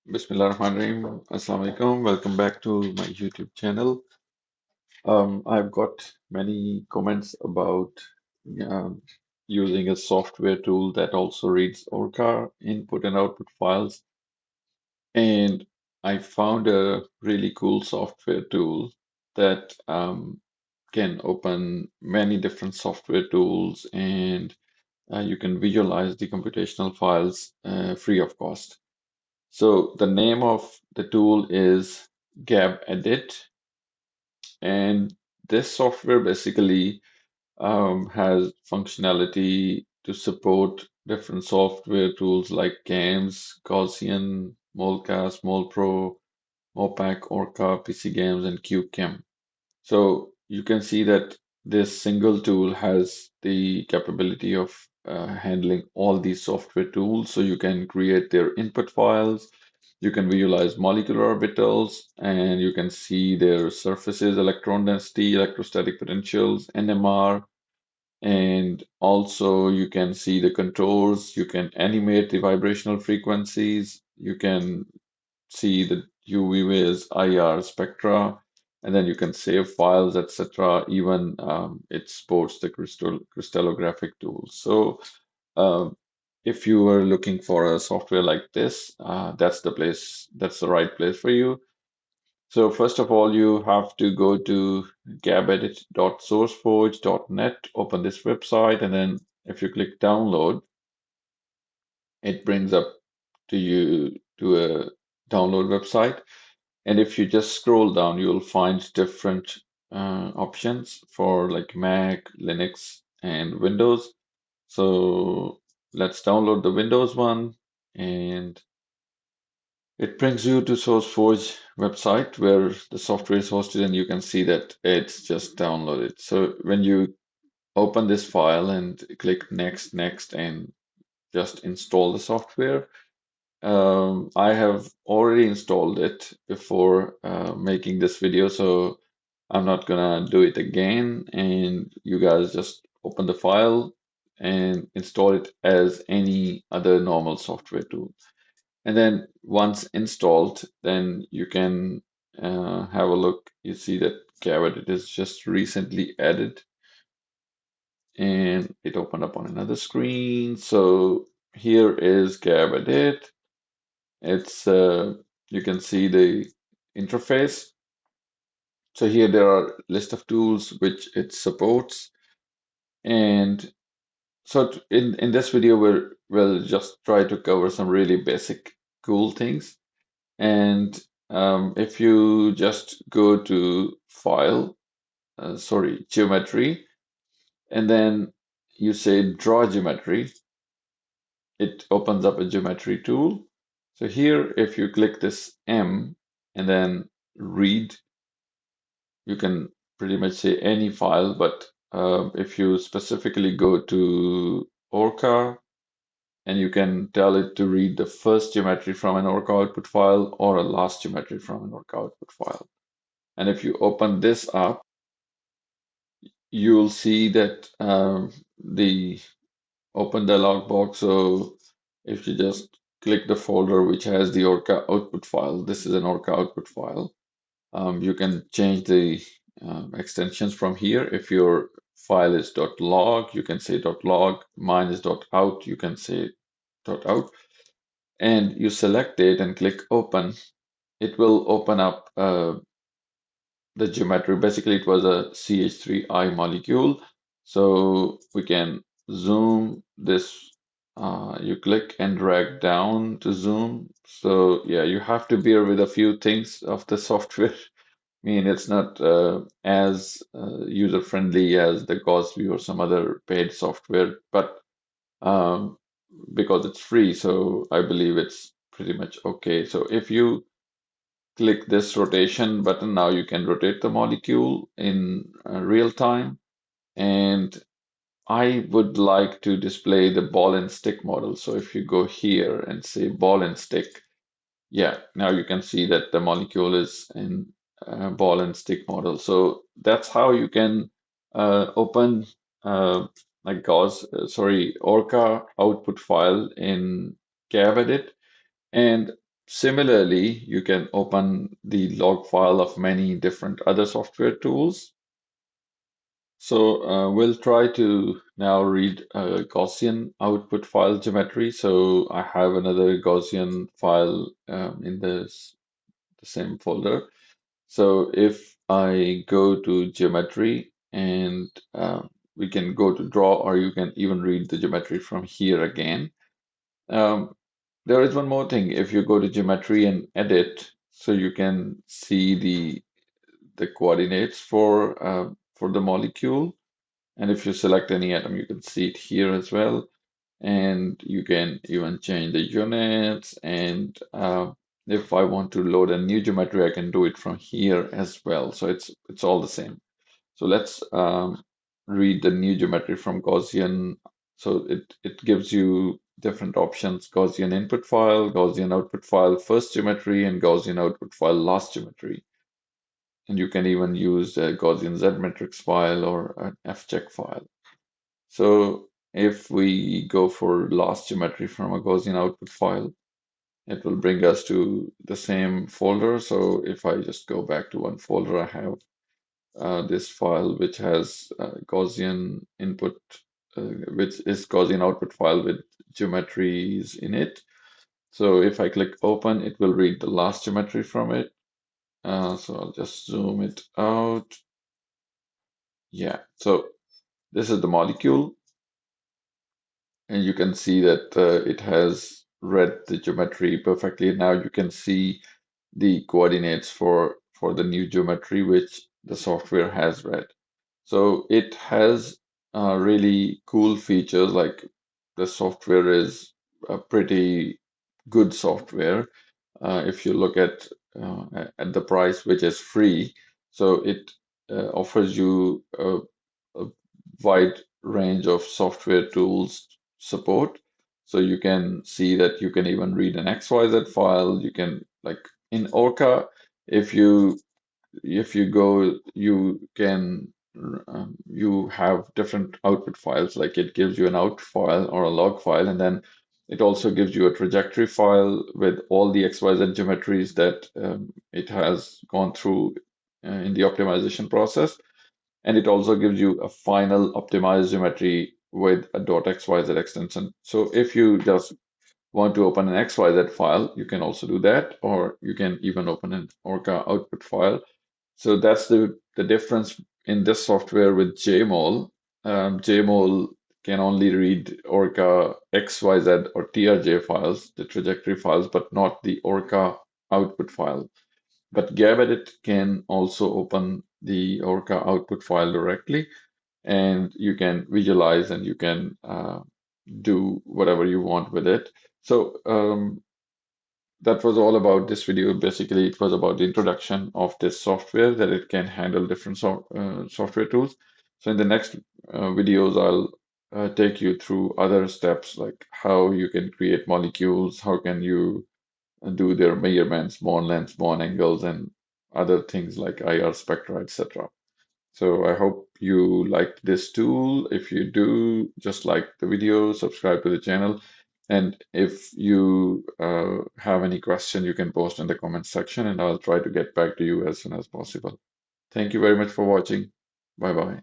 Bismillahirrahmanirrahim. Assalamu alaikum. Welcome back to my YouTube channel. I've got many comments about um, using a software tool that also reads ORCA input and output files. And I found a really cool software tool that can open many different software tools and you can visualize the computational files free of cost. So the name of the tool is Gabedit, and this software basically has functionality to support different software tools like GAMS, Gaussian, Molcast, Molpro, Mopac, Orca, PC Games, and QChem. So you can see that this single tool has the capability of handling all these software tools. So you can create their input files, you can visualize molecular orbitals, and you can see their surfaces, electron density, electrostatic potentials, NMR, and also you can see the contours, you can animate the vibrational frequencies, you can see the UV vis, IR spectra, and then you can save files, etc. Even it supports the crystallographic tools. So um, if you are looking for a software like this, that's the right place for you. So first of all, you have to go to gabedit.sourceforge.net, open this website, and then if you click download, it brings up to you to a download website. And if you just scroll down, you'll find different options for like Mac, Linux, and Windows. So let's download the Windows one, and it brings you to SourceForge website where the software is hosted, and you can see that it's just downloaded. So when you open this file and click next, next, and just install the software, I have already installed it before making this video, so I'm not gonna do it again. And you guys just open the file and install it as any other normal software tool. And then once installed, then you can have a look. You see that Gabedit is just recently added, and it opened up on another screen. So here is Gabedit. It's you can see the interface. So here there are list of tools which it supports. And so in this video we'll just try to cover some really basic cool things. And if you just go to File, Geometry, and then you say Draw Geometry, it opens up a geometry tool. So here, if you click this M and then read, you can pretty much say any file, but if you specifically go to ORCA and you can tell it to read the first geometry from an ORCA output file or a last geometry from an ORCA output file. And if you open this up, you'll see that the open dialog box. So if you just click the folder which has the ORCA output file, this is an ORCA output file. You can change the extensions from here. If your file is .log, you can say .log. Mine is .out, you can say .out. And you select it and click open. It will open up the geometry. Basically, it was a CH3I molecule. So we can zoom this. You click and drag down to zoom. So yeah, you have to bear with a few things of the software. I mean, it's not as user-friendly as the Gaussian or some other paid software, but um, because it's free, so I believe it's pretty much okay. So if you click this rotation button, now you can rotate the molecule in real time. And I would like to display the ball and stick model. So if you go here and say ball and stick, yeah, now you can see that the molecule is in ball and stick model. So that's how you can open like ORCA output file in Gabedit. And Similarly, you can open the log file of many different other software tools. So we'll try to now read a Gaussian output file geometry. So I have another Gaussian file in the same folder. So if I go to geometry and we can go to draw, or you can even read the geometry from here again. Um, there is one more thing. If you go to geometry and edit, so you can see the coordinates for the molecule. And if you select any atom, you can see it here as well. And you can even change the units. And if I want to load a new geometry, I can do it from here as well. So it's all the same. So let's read the new geometry from Gaussian. So it gives you different options: Gaussian input file, Gaussian output file, first geometry, and Gaussian output file, last geometry. And you can even use a Gaussian Z matrix file or an FCheck file. So if we go for last geometry from a Gaussian output file, it will bring us to the same folder. So if I just go back to one folder, I have this file which has Gaussian input, which is Gaussian output file with geometries in it. So if I click open, it will read the last geometry from it. So I'll just zoom it out. Yeah, so this is the molecule, and you can see that it has read the geometry perfectly. Now you can see the coordinates for the new geometry which the software has read. So it has really cool features, like the software is a pretty good software. If you look at the price, which is free, so it offers you a wide range of software tools support. So you can see that you can even read an XYZ file. You can, like in Orca, if you go, you can you have different output files. Like it gives you an out file or a log file, and then it also gives you a trajectory file with all the XYZ geometries that it has gone through in the optimization process. And it also gives you a final optimized geometry with a .xyz extension. So if you just want to open an XYZ file, you can also do that, or you can even open an Orca output file. So that's the difference in this software with JMOL. JMOL can only read Orca XYZ or TRJ files, the trajectory files, but not the Orca output file. But Gabedit can also open the Orca output file directly, and you can visualize and you can do whatever you want with it. So that was all about this video. Basically, it was about the introduction of this software, that it can handle different software tools. So in the next videos, I'll take you through other steps, like how you can create molecules, how can you do their measurements, bond lengths, bond angles, and other things like IR spectra, etc. So I hope you liked this tool. If you do, just like the video, subscribe to the channel. And if you have any question, you can post in the comment section and I'll try to get back to you as soon as possible. Thank you very much for watching. Bye bye.